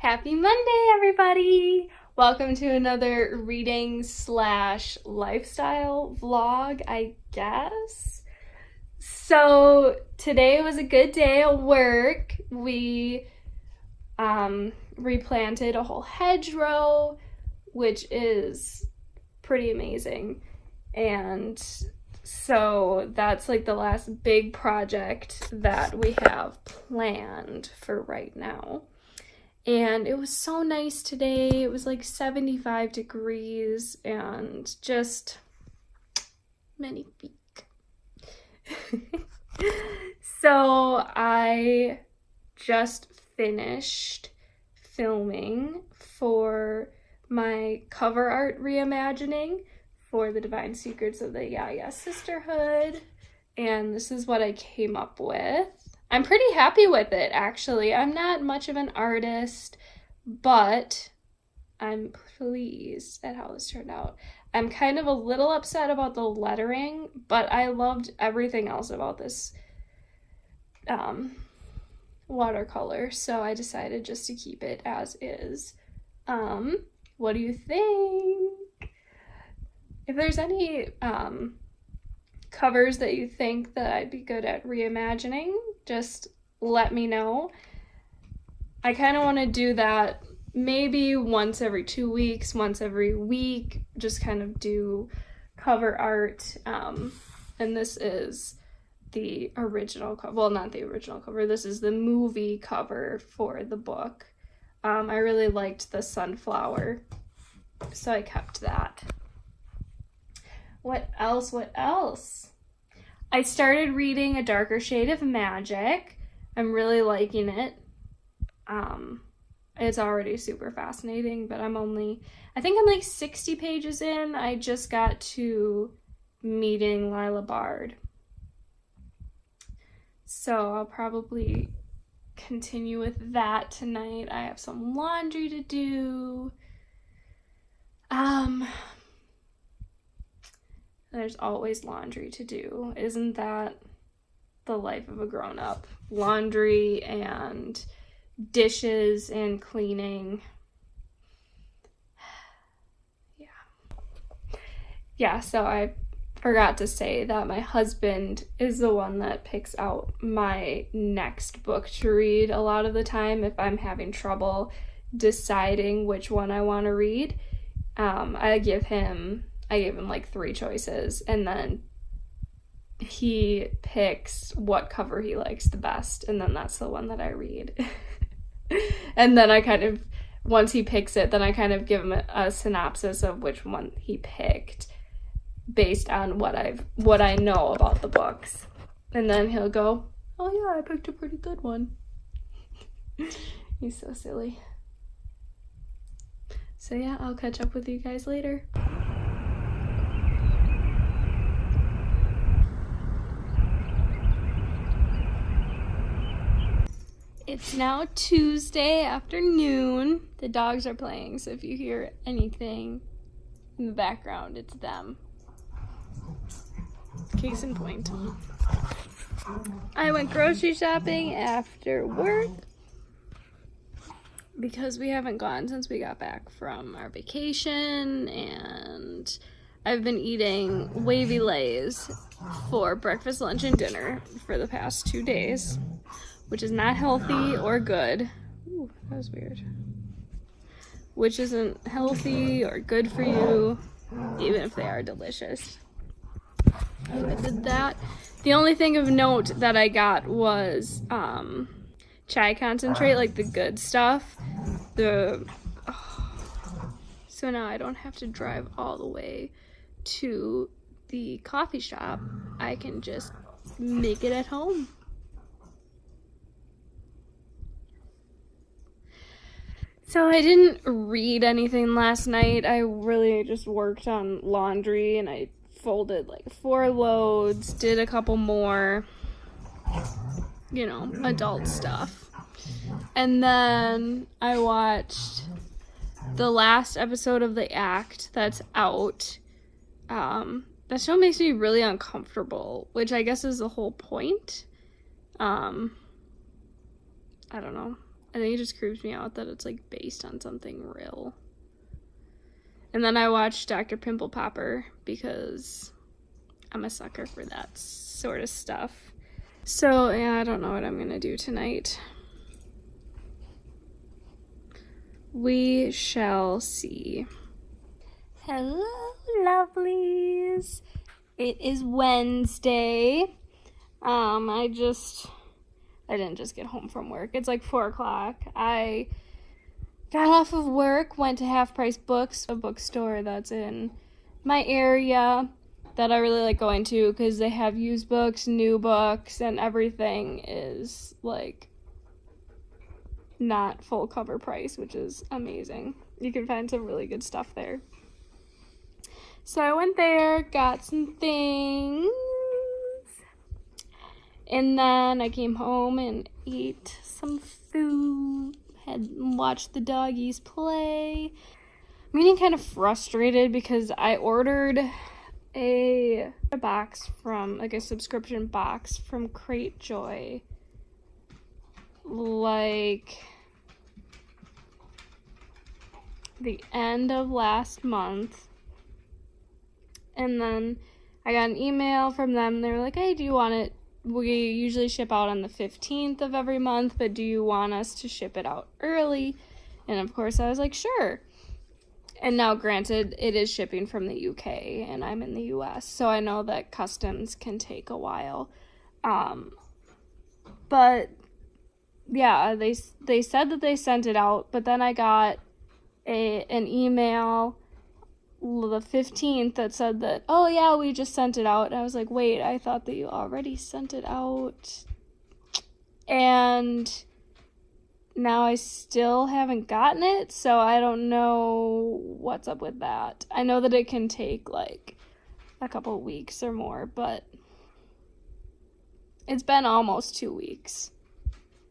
Happy Monday, everybody! Welcome to another reading / lifestyle vlog, I guess. So today was a good day at work. We replanted a whole hedgerow, which is pretty amazing. And so that's like the last big project that we have planned for right now. And it was so nice today. It was like 75 degrees and just magnifique. So I just finished filming for my cover art reimagining for the Divine Secrets of the Yeah Sisterhood. And this is what I came up with. I'm pretty happy with it, actually. I'm not much of an artist, but I'm pleased at how this turned out. I'm kind of a little upset about the lettering, but I loved everything else about this watercolor, so I decided just to keep it as is. What do you think? If there's any covers that you think that I'd be good at reimagining, just let me know. I kind of want to do that maybe once every 2 weeks, once every week, just kind of do cover art. And this is the original cover. Well, not the original cover. This is the movie cover for the book. I really liked the sunflower, so I kept that. What else? I started reading A Darker Shade of Magic. I'm really liking it. It's already super fascinating, but I think I'm like 60 pages in. I just got to meeting Lila Bard. So I'll probably continue with that tonight. I have some laundry to do. There's always laundry to do. Isn't that the life of a grown-up? Laundry and dishes and cleaning. Yeah, so I forgot to say that my husband is the one that picks out my next book to read a lot of the time if I'm having trouble deciding which one I want to read. I gave him like 3 choices, and then he picks what cover he likes the best, and then that's the one that I read. And then once he picks it, then I kind of give him a synopsis of which one he picked based on what I know about the books. And then he'll go, "Oh yeah, I picked a pretty good one." He's so silly. So yeah, I'll catch up with you guys later. It's now Tuesday afternoon. The dogs are playing, so if you hear anything in the background, it's them. Case in point. I went grocery shopping after work because we haven't gone since we got back from our vacation, and I've been eating Wavy Lays for breakfast, lunch, and dinner for the past 2 days, which is not healthy or good. Ooh, that was weird. Which isn't healthy or good for you, even if they are delicious. So I did that. The only thing of note that I got was chai concentrate, like the good stuff. So now I don't have to drive all the way to the coffee shop. I can just make it at home. So I didn't read anything last night. I really just worked on laundry, and I folded like 4 loads, did a couple more, adult stuff. And then I watched the last episode of The Act that's out. That show makes me really uncomfortable, which I guess is the whole point. I don't know. I think it just creeps me out that it's like based on something real. And then I watched Dr. Pimple Popper because I'm a sucker for that sort of stuff. So yeah, I don't know what I'm gonna do tonight. We shall see. Hello, lovelies. It is Wednesday. I didn't just get home from work. It's like 4 o'clock. I got off of work, went to Half Price Books, a bookstore that's in my area that I really like going to because they have used books, new books, and everything is like not full cover price, which is amazing. You can find some really good stuff there. So I went there, got some things, and then I came home and ate some food, had watched the doggies play. I'm getting kind of frustrated because I ordered a box from, like a subscription box from Crate Joy, like the end of last month. And then I got an email from them. They were like, hey, do you want it? We usually ship out on the 15th of every month, but do you want us to ship it out early? And of course I was like, sure. And now granted, it is shipping from the UK and I'm in the US, so I know that customs can take a while. But yeah, they said that they sent it out, but then I got an email the 15th that said that, oh yeah, we just sent it out. And I was like, wait, I thought that you already sent it out. And now I still haven't gotten it, so I don't know what's up with that. I know that it can take like a couple weeks or more, but it's been almost 2 weeks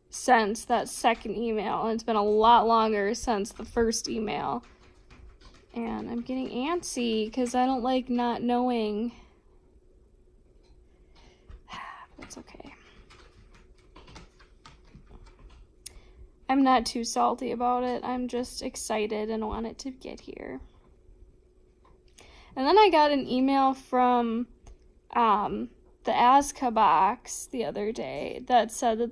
since that second email, and it's been a lot longer since the first email. And I'm getting antsy because I don't like not knowing. That's okay. I'm not too salty about it. I'm just excited and want it to get here. And then I got an email from the Azka box the other day that said that,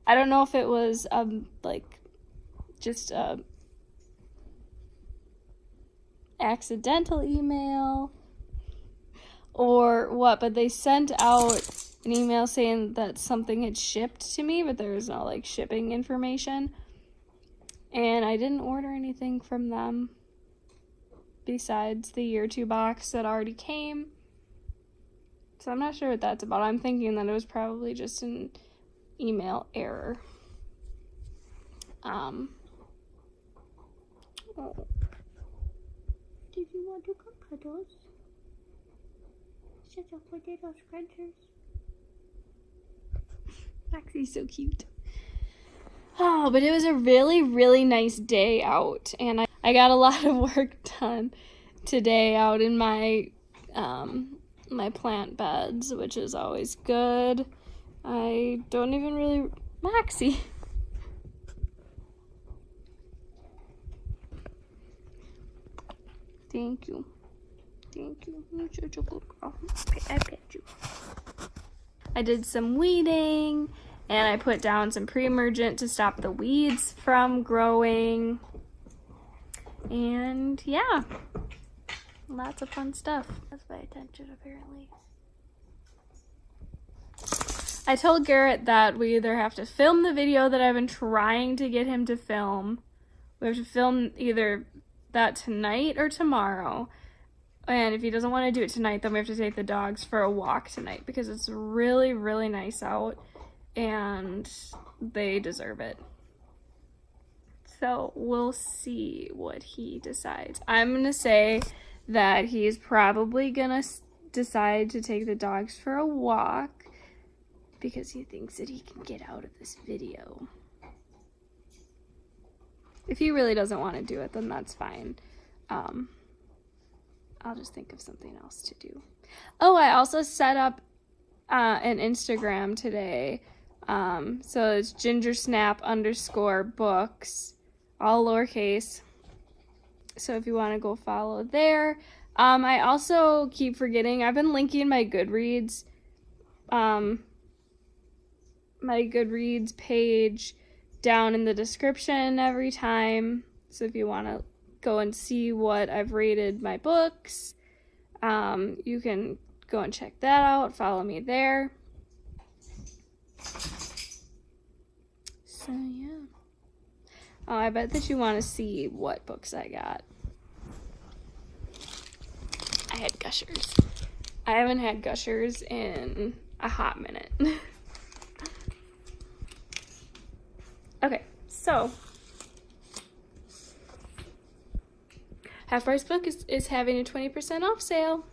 I don't know if it was like just a accidental email or what, but they sent out an email saying that something had shipped to me, but there was no like shipping information, and I didn't order anything from them besides the year 2 box that already came, so I'm not sure what that's about. I'm thinking that it was probably just an email error. Oh. Did you want to come cuddles? Such a potato scrunchers. Maxie's so cute. Oh, but it was a really, really nice day out, and I got a lot of work done today out in my my plant beds, which is always good. I don't even really... Maxie! Thank you. Thank you. You're such a good girl. Okay, I pet you. I did some weeding, and I put down some pre-emergent to stop the weeds from growing. And yeah, lots of fun stuff. That's my attention, apparently. I told Garrett that we either have to film the video that I've been trying to get him to film. We have to film either that tonight or tomorrow. And if he doesn't want to do it tonight, then we have to take the dogs for a walk tonight because it's really, really nice out and they deserve it. So we'll see what he decides. I'm going to say that he's probably going to decide to take the dogs for a walk because he thinks that he can get out of this video. If he really doesn't want to do it, then that's fine. I'll just think of something else to do. Oh, I also set up an Instagram today So it's gingersnap_books, all lowercase. So if you want to go follow there. I also keep forgetting, I've been linking my Goodreads page down in the description every time. So if you want to go and see what I've rated my books, you can go and check that out. Follow me there. So yeah. Oh, I bet that you want to see what books I got. I had Gushers. I haven't had Gushers in a hot minute. Okay, so Half Price Book is having a 20% off sale.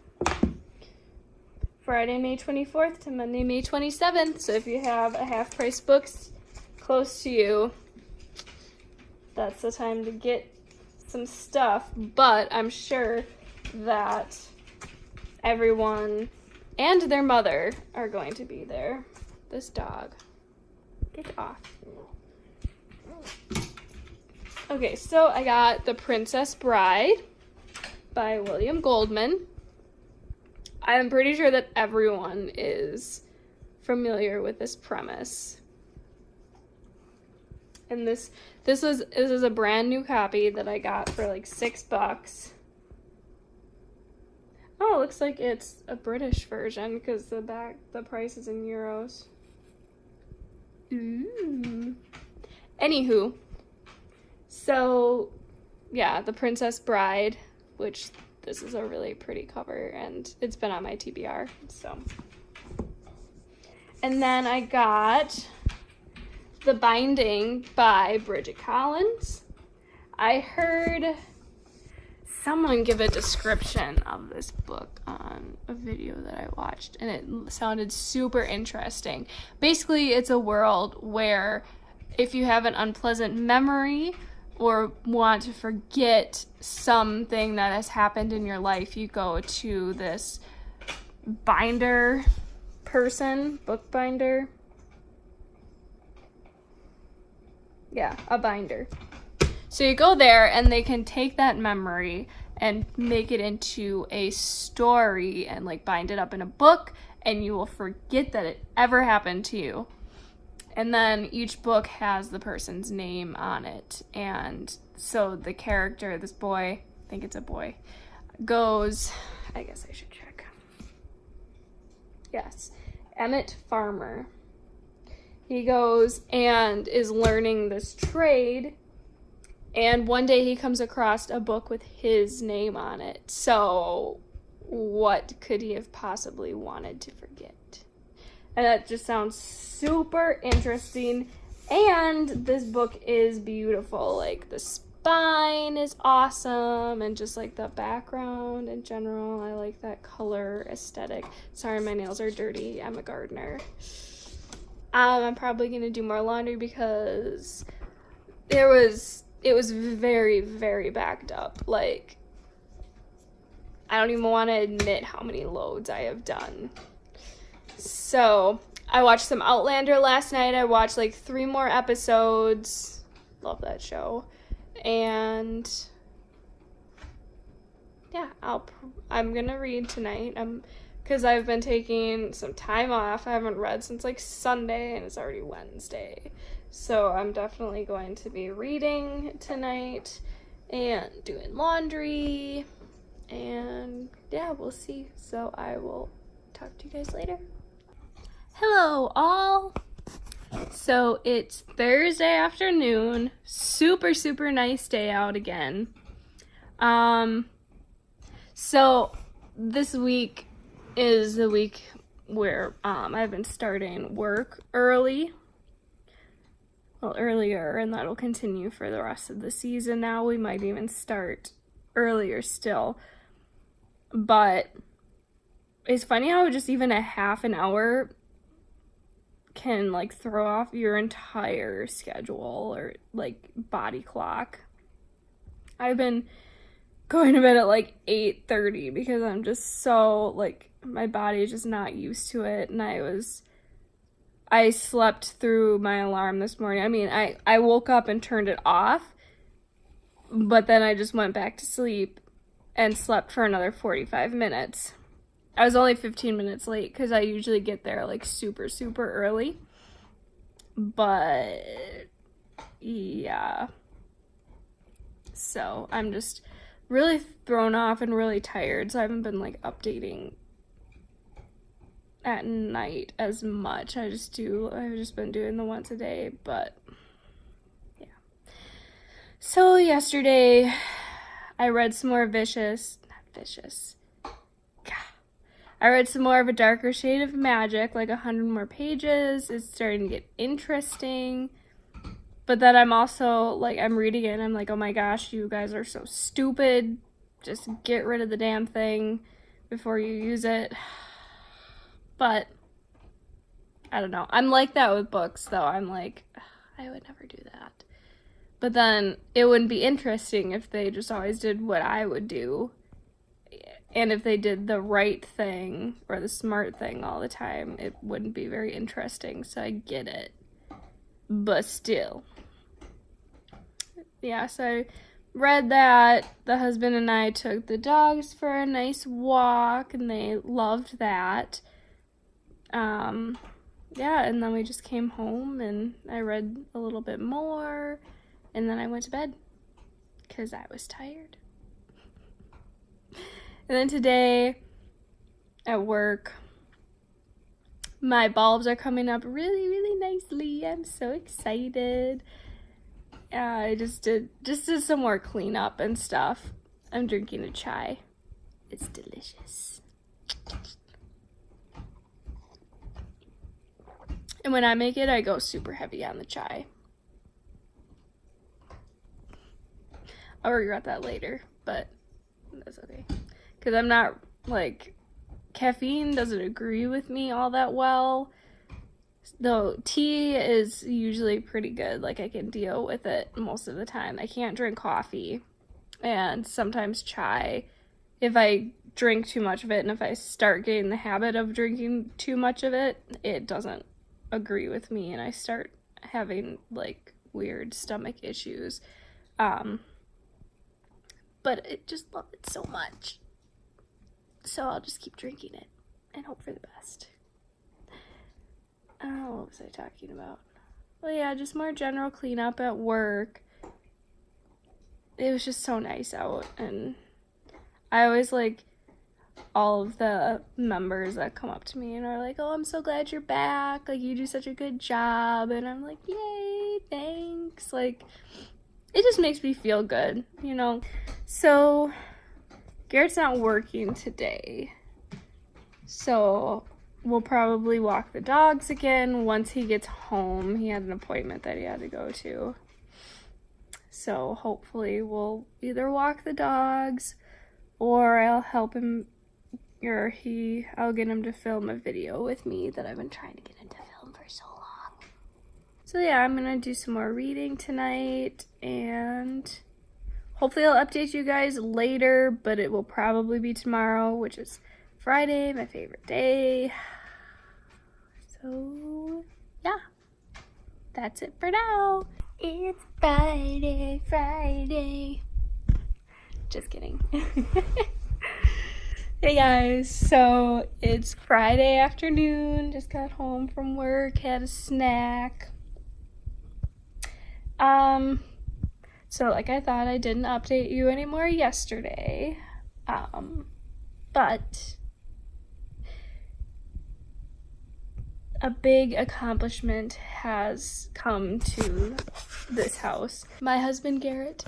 Friday, May 24th to Monday, May 27th. So if you have a Half Price Books close to you, that's the time to get some stuff. But I'm sure that everyone and their mother are going to be there. This dog. Get off. Okay, so I got The Princess Bride by William Goldman. I'm pretty sure that everyone is familiar with this premise. And this is a brand new copy that I got for like $6. Oh, it looks like it's a British version because the price is in euros. Ooh. Anywho, so yeah, The Princess Bride, which this is a really pretty cover and it's been on my TBR, so. And then I got The Binding by Bridget Collins. I heard someone give a description of this book on a video that I watched, and it sounded super interesting. Basically, it's a world where if you have an unpleasant memory or want to forget something that has happened in your life, you go to this binder person, bookbinder. Yeah, a binder. So you go there and they can take that memory and make it into a story and like bind it up in a book, and you will forget that it ever happened to you. And then each book has the person's name on it. And so the character, this boy, I think it's a boy, goes, I guess I should check. Yes, Emmett Farmer. He goes and is learning this trade, and one day he comes across a book with his name on it. So what could he have possibly wanted to forget? And that just sounds super interesting. And this book is beautiful. Like, the spine is awesome, and just like the background in general. I like that color aesthetic. Sorry, my nails are dirty. I'm a gardener. I'm probably gonna do more laundry because it was very, very backed up. Like, I don't even want to admit how many loads I have done. So I watched some Outlander last night. I watched like 3 more episodes. Love that show. And yeah, I'm gonna read tonight. Because I've been taking some time off. I haven't read since like Sunday, and it's already Wednesday. So I'm definitely going to be reading tonight and doing laundry. And yeah, we'll see. So I will talk to you guys later. Hello, all. So it's Thursday afternoon. Super, super nice day out again. So this week is the week where I've been starting work earlier, and that'll continue for the rest of the season. Now we might even start earlier still, but it's funny how just even a half an hour can like throw off your entire schedule or like body clock. I've been going to bed at like 8:30 because I'm just so like, my body is just not used to it. And I I slept through my alarm this morning. I mean, I woke up and turned it off, but then I just went back to sleep and slept for another 45 minutes. I was only 15 minutes late because I usually get there like super, super early. But yeah. So I'm just really thrown off and really tired. So I haven't been like updating at night as much. I've just been doing the once a day, but yeah. So yesterday I read some more I read some more of A Darker Shade of Magic, like 100 more pages. It's starting to get interesting. But then I'm also, like, I'm reading it and I'm like, oh my gosh, you guys are so stupid. Just get rid of the damn thing before you use it. But, I don't know. I'm like that with books, though. I'm like, I would never do that. But then it wouldn't be interesting if they just always did what I would do. And if they did the right thing or the smart thing all the time, it wouldn't be very interesting. So I get it. But still. Yeah, so I read that. The husband and I took the dogs for a nice walk, and they loved that. Yeah, and then we just came home, and I read a little bit more, and then I went to bed because I was tired. And then today at work, my bulbs are coming up really, really nicely. I'm so excited. I just did some more cleanup and stuff. I'm drinking a chai. It's delicious. And when I make it, I go super heavy on the chai. I'll regret that later, but that's okay. Because I'm not, like, caffeine doesn't agree with me all that well. Though tea is usually pretty good. Like, I can deal with it most of the time. I can't drink coffee. And sometimes chai. If I drink too much of it, and if I start getting the habit of drinking too much of it, it doesn't agree with me. And I start having, like, weird stomach issues. But I just love it so much. So I'll just keep drinking it and hope for the best. Oh, what was I talking about? Well, yeah, just more general cleanup at work. It was just so nice out, and I always like all of the members that come up to me and are like, oh, I'm so glad you're back. Like, you do such a good job. And I'm like, yay, thanks. Like, it just makes me feel good, you know? So Garrett's not working today, so we'll probably walk the dogs again once he gets home. He had an appointment that he had to go to, so hopefully we'll either walk the dogs or I'll help him, or I'll get him to film a video with me that I've been trying to get him to film for so long. So yeah, I'm gonna do some more reading tonight, and hopefully I'll update you guys later, but it will probably be tomorrow, which is Friday, my favorite day. So, yeah. That's it for now. It's Friday. Just kidding. Hey guys, so it's Friday afternoon. Just got home from work, had a snack. So like I thought, I didn't update you anymore yesterday, but a big accomplishment has come to this house. My husband Garrett,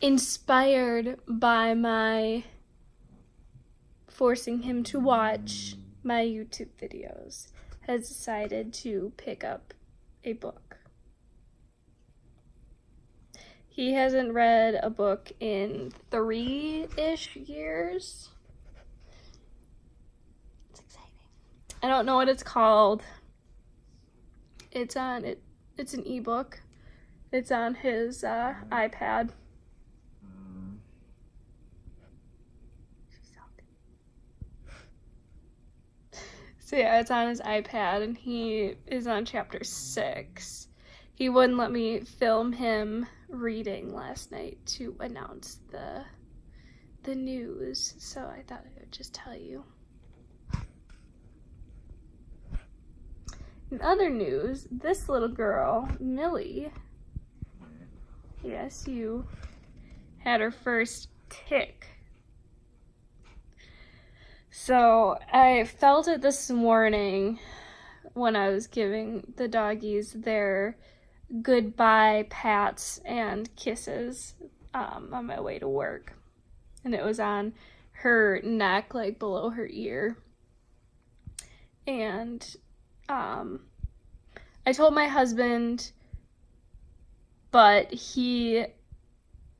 inspired by my forcing him to watch my YouTube videos, has decided to pick up a book. He hasn't read a book in 3-ish years. It's exciting. I don't know what it's called. It's an ebook. It's on his iPad. So yeah, it's on his iPad, and he is on chapter 6. He wouldn't let me film him reading last night to announce the news, so I thought I would just tell you. In other news, this little girl, Millie, yes, you, had her first tick. So I felt it this morning when I was giving the doggies their goodbye pats and kisses on my way to work. And it was on her neck, like below her ear. And I told my husband, but he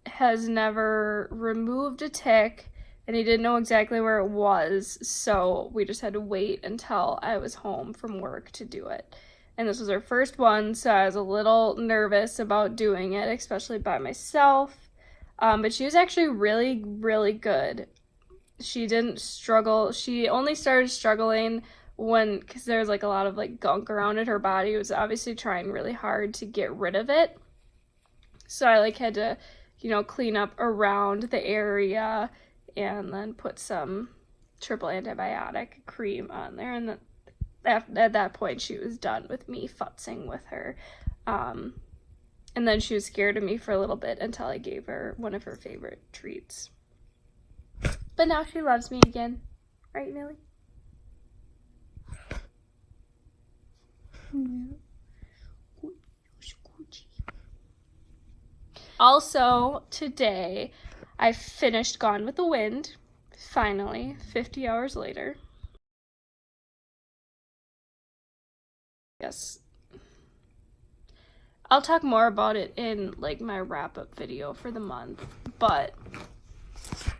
has never removed a tick, and he didn't know exactly where it was, so we just had to wait until I was home from work to do it. And this was her first one, so I was a little nervous about doing it, especially by myself. But she was actually really, really good. She didn't struggle. She only started struggling because there was like a lot of like gunk around in her body. It was obviously trying really hard to get rid of it. So I like had to, clean up around the area and then put some triple antibiotic cream on there. And at that point, she was done with me futzing with her. And then she was scared of me for a little bit until I gave her one of her favorite treats. But now she loves me again. Right, Millie? Yeah. Also, today, I finished Gone with the Wind, finally, 50 hours later. Yes. I'll talk more about it in, like, my wrap-up video for the month, but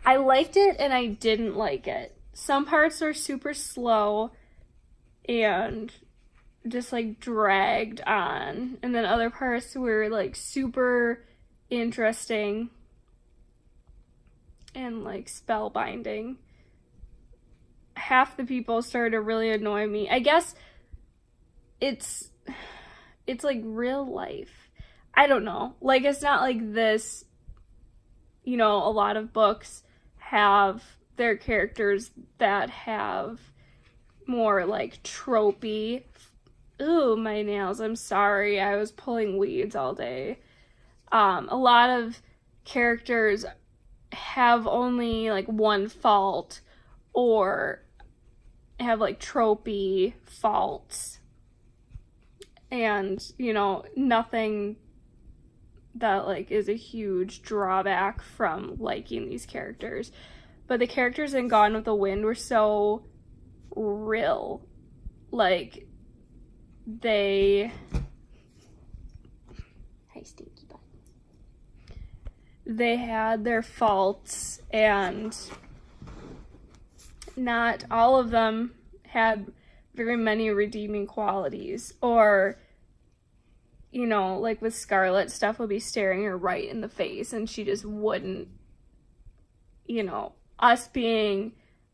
I liked it and I didn't like it. Some parts were super slow and just, like, dragged on, and then other parts were, like, super interesting and like spellbinding. Half the people started to really annoy me. I guess it's like real life. I don't know. Like, it's not like this, a lot of books have their characters that have more like tropey. Ooh, my nails. I'm sorry. I was pulling weeds all day. A lot of characters have only like one fault or have like tropey faults, and nothing that like is a huge drawback from liking these characters. But the characters in Gone with the Wind were so real. Like, hi, Stinky Butt. They had their faults, and not all of them had very many redeeming qualities. Or, like with Scarlet, stuff would be staring her right in the face, and she just wouldn't, us being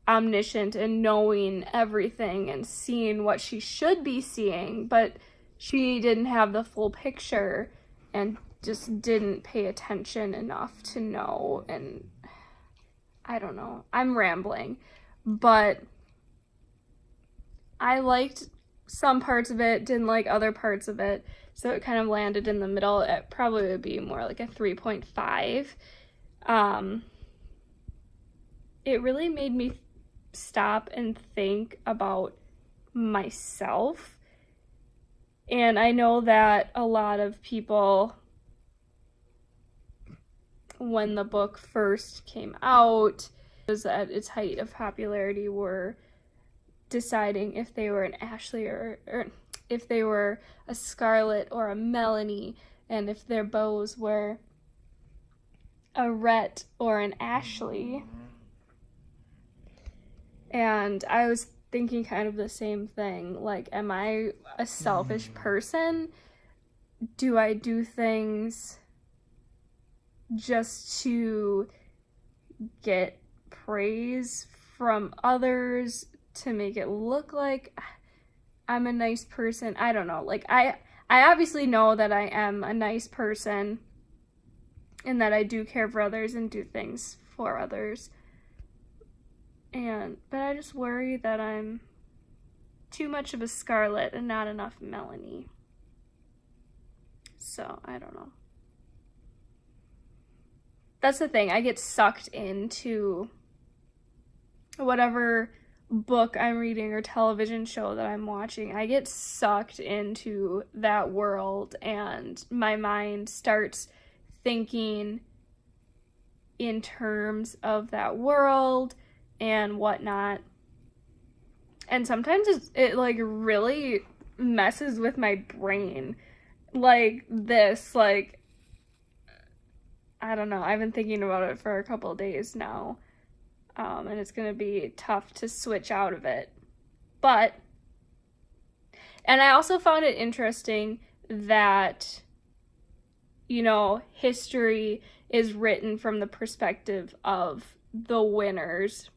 omniscient and knowing everything and seeing what she should be seeing, but she didn't have the full picture and just didn't pay attention enough to know. And I don't know, I'm rambling, but I liked some parts of it, didn't like other parts of it, so it kind of landed in the middle. It probably would be more like a 3.5. It really made me stop and think about myself. And I know that a lot of people, when the book first came out, was at its height of popularity, were deciding if they were an Ashley or if they were a Scarlet or a Melanie, and if their bows were a Rhett or an Ashley. And I was thinking kind of the same thing. Like, am I a selfish person? Do I do things just to get praise from others? to make it look like I'm a nice person. I don't know. Like, I obviously know that I am a nice person and that I do care for others and do things for others. But I just worry that I'm too much of a Scarlet and not enough Melanie. So, I don't know. That's the thing. I get sucked into whatever book I'm reading or television show that I'm watching. I get sucked into that world, and my mind starts thinking in terms of that world and whatnot. And sometimes it like really messes with my brain. Like this, like, I don't know. I've been thinking about it for a couple of days now. And it's going to be tough to switch out of it. And I also found it interesting that, you know, history is written from the perspective of the winners.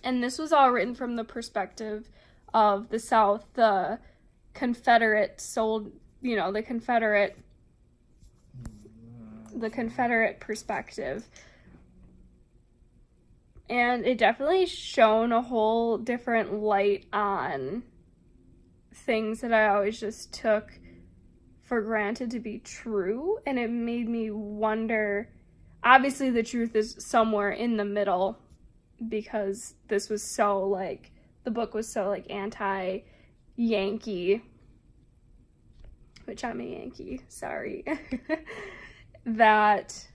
And this was all written from the perspective of the South, the Confederate the Confederate perspective. And it definitely shone a whole different light on things that I always just took for granted to be true. And it made me wonder, obviously the truth is somewhere in the middle, because this was so like, the book was so like anti-Yankee, which I'm a Yankee, sorry, that,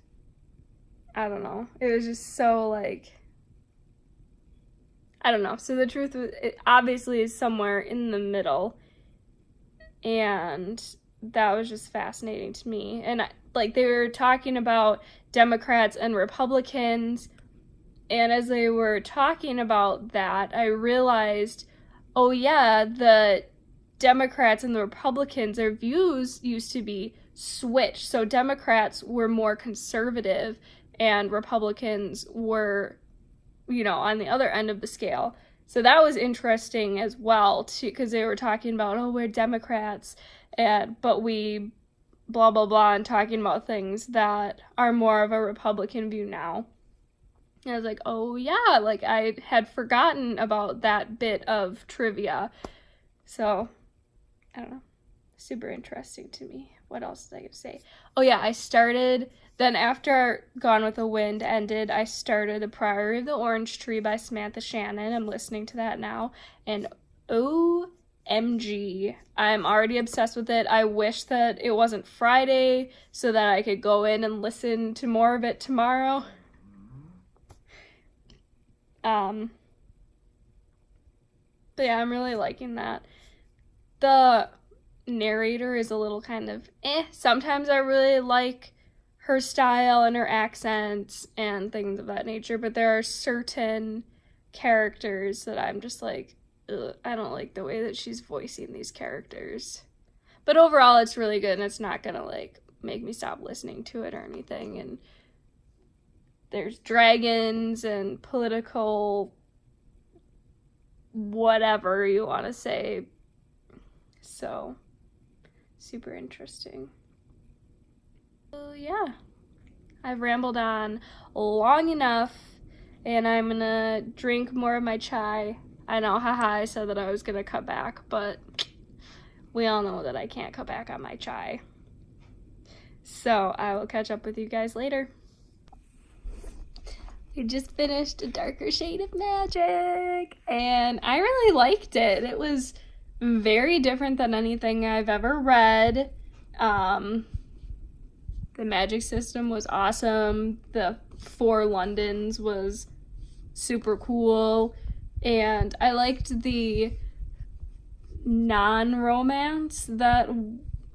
I don't know, it was just so like, I don't know. So the truth obviously is somewhere in the middle, and that was just fascinating to me. And like they were talking about Democrats and Republicans, and as they were talking about that, I realized, oh yeah, the Democrats and the Republicans, their views used to be switched. So Democrats were more conservative and Republicans were, you know, on the other end of the scale. So that was interesting as well, too, because they were talking about, oh, we're Democrats, but we blah, blah, blah, and talking about things that are more of a Republican view now. And I was like, oh, yeah, like I had forgotten about that bit of trivia. So, I don't know. Super interesting to me. What else did I get to say? Oh, yeah, then after Gone with the Wind ended, I started The Priory of the Orange Tree by Samantha Shannon. I'm listening to that now. And OMG, I'm already obsessed with it. I wish that it wasn't Friday so that I could go in and listen to more of it tomorrow. But yeah, I'm really liking that. The narrator is a little kind of Sometimes I really like her style and her accents and things of that nature, but there are certain characters that I'm just like, ugh, I don't like the way that she's voicing these characters. But overall, it's really good, and it's not gonna like make me stop listening to it or anything. And there's dragons and political whatever you want to say. So, super interesting. So yeah, I've rambled on long enough, and I'm gonna drink more of my chai. I know, haha, I said that I was gonna cut back, but we all know that I can't cut back on my chai. So I will catch up with you guys later. We just finished A Darker Shade of Magic, and I really liked it. It was very different than anything I've ever read. The magic system was awesome. The Four Londons was super cool. And I liked the non-romance that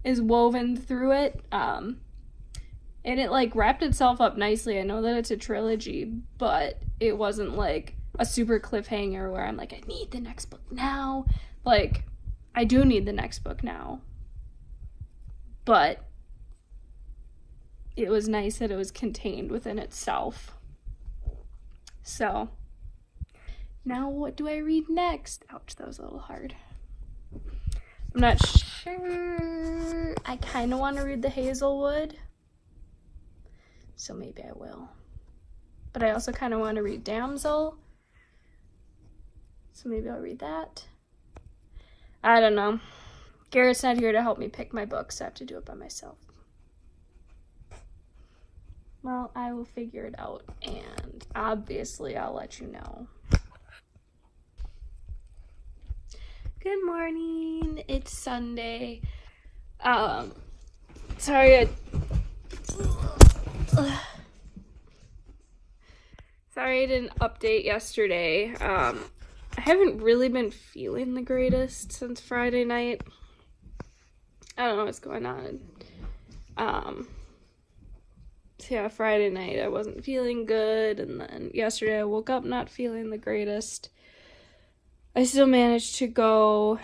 is woven through it. And it like wrapped itself up nicely. I know that it's a trilogy, but it wasn't like a super cliffhanger where I'm like, I need the next book now. Like, I do need the next book now. But it was nice that it was contained within itself. So, Now what do I read next? Ouch, that was a little hard. I'm not sure. I kind of want to read The Hazelwood, so maybe I will. But I also kind of want to read Damsel, so maybe I'll read that. I don't know. Garrett's not here to help me pick my books, so I have to do it by myself. Well, I will figure it out, and obviously I'll let you know. Good morning. It's Sunday. Sorry I didn't update yesterday. I haven't really been feeling the greatest since Friday night. I don't know what's going on. So yeah, Friday night I wasn't feeling good, and then yesterday I woke up not feeling the greatest. I still managed to go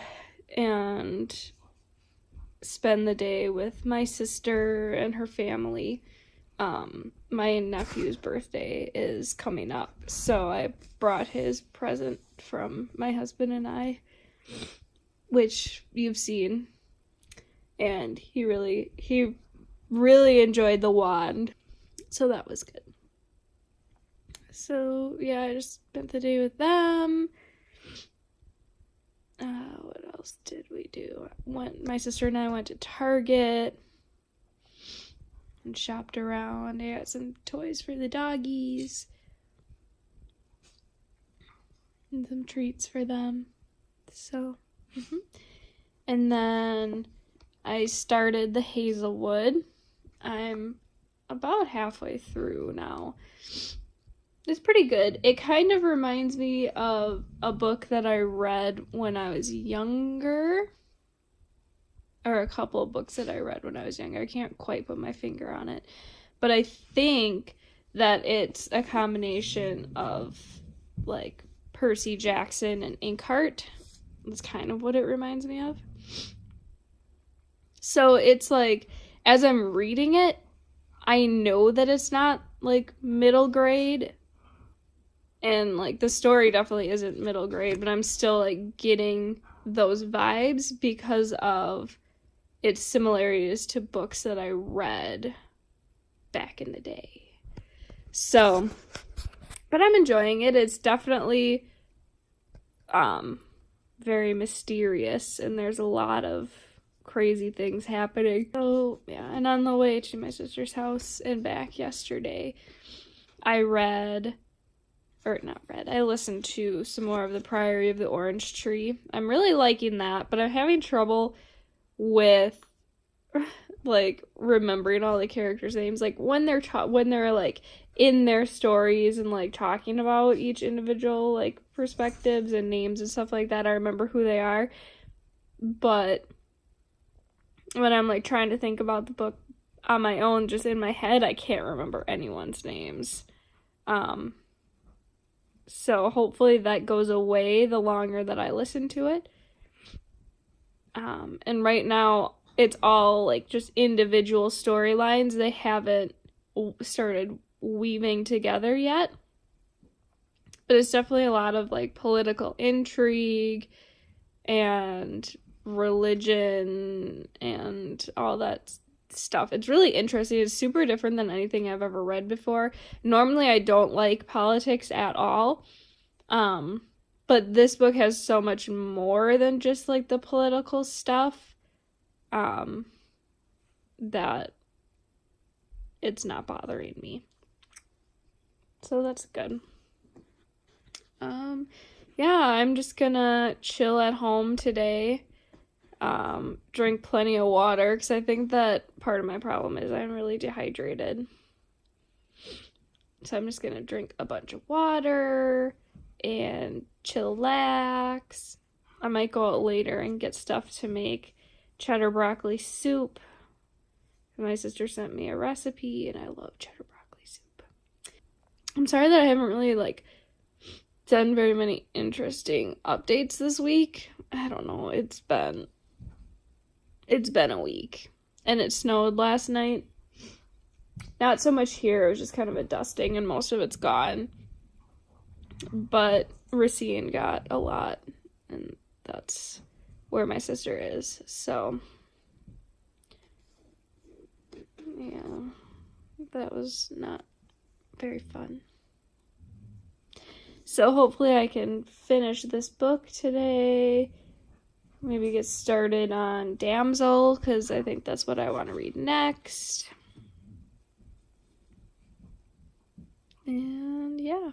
and spend the day with my sister and her family. My nephew's birthday is coming up, so I brought his present from my husband and I, which you've seen, and he really enjoyed the wand, so that was good. So yeah, I just spent the day with them. What else did we do? My sister and I went to Target and shopped around. I got some toys for the doggies and some treats for them. So, And then I started The Hazelwood. I'm about halfway through now. It's pretty good. It kind of reminds me of a book that I read when I was younger. Or a couple of books that I read when I was younger. I can't quite put my finger on it. But I think that it's a combination of, like, Percy Jackson and Inkheart. That's kind of what it reminds me of. So it's like, as I'm reading it, I know that it's not, like, middle grade. And, like, the story definitely isn't middle grade, but I'm still, like, getting those vibes because of its similarities to books that I read back in the day. So, but I'm enjoying it. It's definitely very mysterious, and there's a lot of crazy things happening. So, yeah, and on the way to my sister's house and back yesterday, I listened to some more of The Priory of the Orange Tree. I'm really liking that, but I'm having trouble with, like, remembering all the characters' names. Like, when they're like, in their stories and, like, talking about each individual, like, perspectives and names and stuff like that, I remember who they are. But when I'm, like, trying to think about the book on my own, just in my head, I can't remember anyone's names. So hopefully that goes away the longer that I listen to it. And right now it's all, like, just individual storylines. They haven't started weaving together yet. But it's definitely a lot of, like, political intrigue and religion and all that stuff. It's really interesting. It's super different than anything I've ever read before. Normally I don't like politics at all, but this book has so much more than just, like, the political stuff, that it's not bothering me, so that's good. Yeah, I'm just gonna chill at home today. Drink plenty of water, because I think that part of my problem is I'm really dehydrated. So I'm just gonna drink a bunch of water and chillax. I might go out later and get stuff to make cheddar broccoli soup. My sister sent me a recipe, and I love cheddar broccoli soup. I'm sorry that I haven't really, like, done very many interesting updates this week. I don't know, it's been a week, and it snowed last night. Not so much here, it was just kind of a dusting, and most of it's gone. But Racine got a lot, and that's where my sister is. So, yeah, that was not very fun. So hopefully I can finish this book today. Maybe get started on Damsel, because I think that's what I want to read next. And yeah.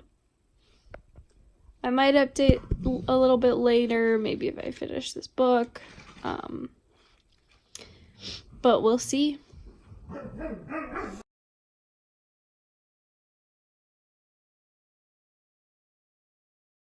I might update a little bit later, maybe if I finish this book. But we'll see.